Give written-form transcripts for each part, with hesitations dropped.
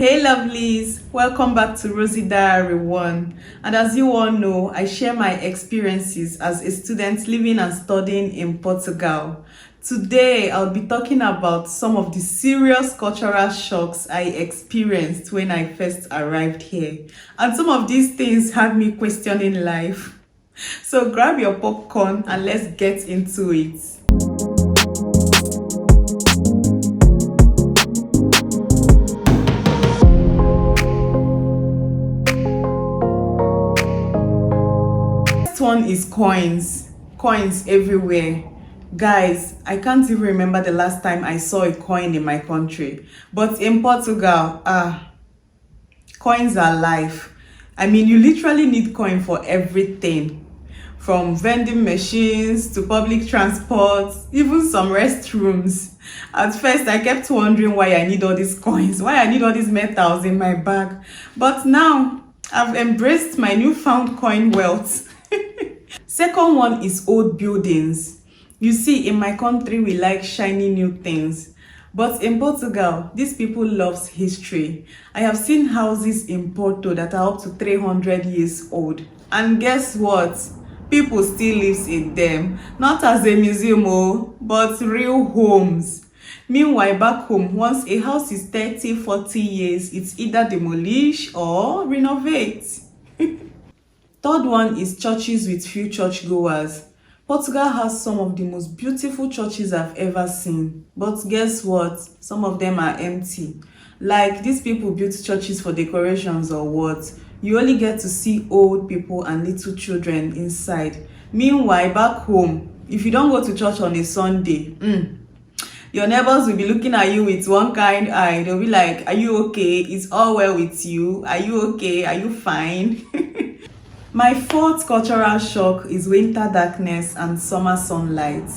Hey lovelies, welcome back to Rosy Diary 1. And as you all know, I share my experiences as a student living and studying in Portugal. Today, I'll be talking about some of the serious cultural shocks I experienced when I first arrived here. And some of these things had me questioning life. So grab your popcorn and let's get into it. One is coins everywhere. Guys, I can't even remember the last time I saw a coin in my country, but in Portugal, coins are life. I mean, you literally need coin for everything, from vending machines to public transport, even some restrooms. At first I kept wondering why I need all these coins, why I need all these metals in my bag, but now I've embraced my newfound coin wealth. Second one is old buildings. You see, in my country we like shiny new things, but in Portugal these people loves history. I have seen houses in Porto that are up to 300 years old, and guess what, people still lives in them, not as a museum but real homes. Meanwhile, back home, once a house is 30-40 years, it's either demolish or renovate. Third one is churches with few churchgoers. Portugal has some of the most beautiful churches I've ever seen, but guess what? Some of them are empty. Like, these people built churches for decorations or what? You only get to see old people and little children inside. Meanwhile, back home, if you don't go to church on a Sunday, your neighbors will be looking at you with one kind eye. They'll be like, are you okay? It's all well with you? Are you okay? Are you fine? My fourth cultural shock is winter darkness and summer sunlight.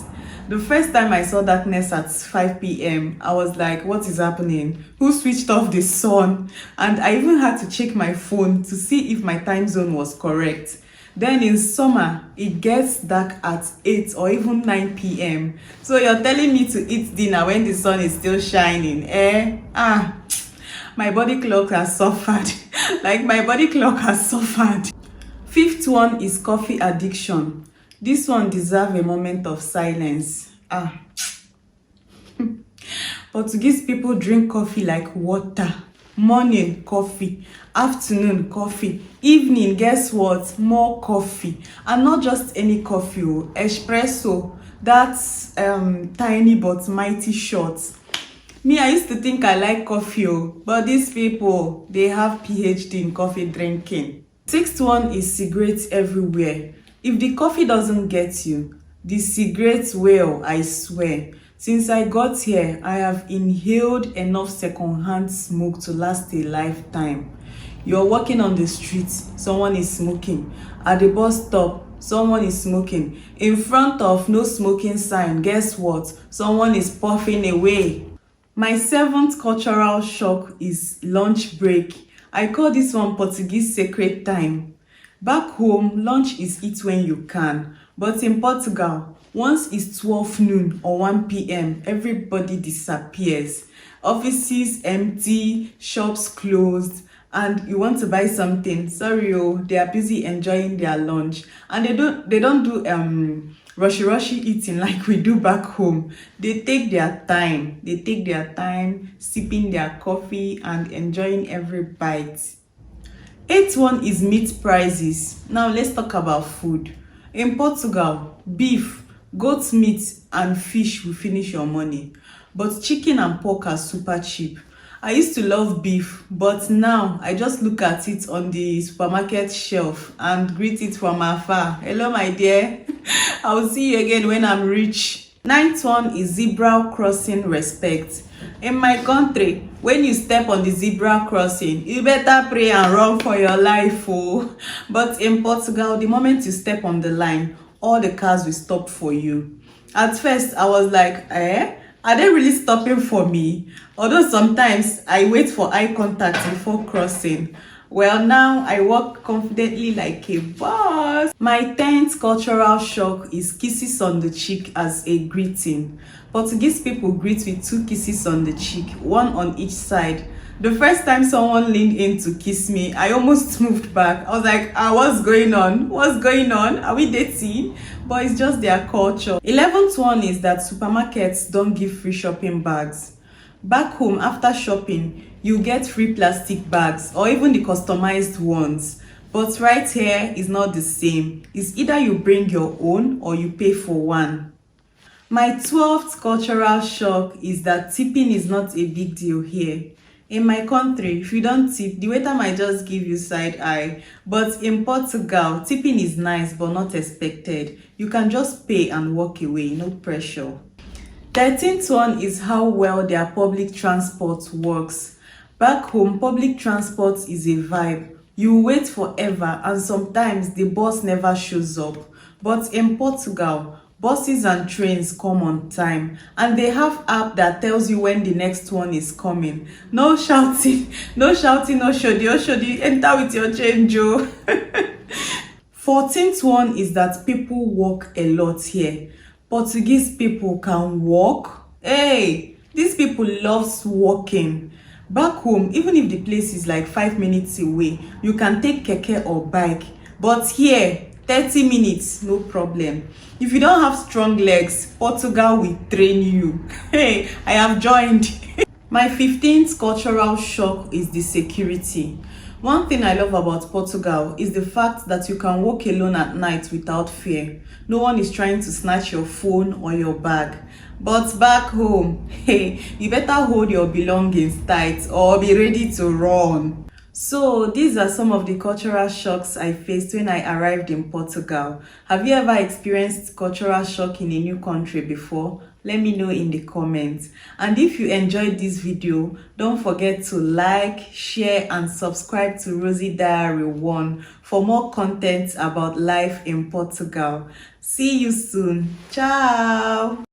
The first time I saw darkness at 5 p.m, I was like, what is happening? Who switched off the sun? And I even had to check my phone to see if my time zone was correct. Then in summer, it gets dark at 8 or even 9 p.m. So you're telling me to eat dinner when the sun is still shining, eh? My body clock has suffered. Like, my body clock has suffered. Fifth one is coffee addiction. This one deserves a moment of silence. Portuguese people drink coffee like water. Morning, coffee. Afternoon, coffee. Evening, guess what? More coffee. And not just any coffee, espresso. That's tiny but mighty shots. Me, I used to think I like coffee, but these people, they have PhD in coffee drinking. Sixth one is cigarettes everywhere. If the coffee doesn't get you, the cigarettes will, I swear. Since I got here, I have inhaled enough secondhand smoke to last a lifetime. You're walking on the street, someone is smoking. At the bus stop, someone is smoking. In front of no smoking sign, guess what? Someone is puffing away. My seventh cultural shock is lunch break. I call this one Portuguese sacred time. Back home, lunch is eat when you can. But in Portugal, once it's 12 noon or 1 p.m, everybody disappears. Offices empty, shops closed, and you want to buy something. Sorry, they are busy enjoying their lunch. And they don't do rushy eating like we do back home. They take their time. They take their time sipping their coffee and enjoying every bite. Eighth one is meat prices. Now let's talk about food. In Portugal, beef, goat meat and fish will finish your money, but chicken and pork are super cheap. I used to love beef, but now I just look at it on the supermarket shelf and greet it from afar. Hello, my dear. I will see you again when I'm rich. Ninth one is zebra crossing respect. In my country, when you step on the zebra crossing, you better pray and run for your life. But in Portugal, the moment you step on the line, all the cars will stop for you. At first, I was like, are they really stopping for me? Although sometimes I wait for eye contact before crossing. Well, now I walk confidently like a boss. My 10th cultural shock is kisses on the cheek as a greeting. Portuguese people greet with 2 kisses on the cheek, one on each side. The first time someone leaned in to kiss me, I almost moved back. I was like, what's going on? What's going on? Are we dating? But it's just their culture. 11th one is that supermarkets don't give free shopping bags. Back home, after shopping, you get free plastic bags or even the customized ones. But right here is not the same. It's either you bring your own or you pay for one. My 12th cultural shock is that tipping is not a big deal here. In my country, if you don't tip, the waiter might just give you side eye. But in Portugal, tipping is nice but not expected. You can just pay and walk away, no pressure. 13th one is how well their public transport works. Back home, public transport is a vibe. You wait forever and sometimes the bus never shows up. But in Portugal, buses and trains come on time and they have app that tells you when the next one is coming. No shouting, no shouting, no shodi, enter with your change, oh. 14th one is that people walk a lot here. Portuguese people can walk. Hey, these people loves walking. Back home, even if the place is like 5 minutes away, you can take keke or bike. But here, 30 minutes, no problem. If you don't have strong legs, Portugal will train you. Hey, I have joined. My 15th cultural shock is the security. One thing I love about Portugal is the fact that you can walk alone at night without fear. No one is trying to snatch your phone or your bag. But back home, hey, you better hold your belongings tight or be ready to run. So these are some of the cultural shocks I faced when I arrived in Portugal. Have you ever experienced cultural shock in a new country before? Let me know in the comments. And if you enjoyed this video, don't forget to like, share and subscribe to Rosie Diary 1 for more content about life in Portugal. See you soon. Ciao!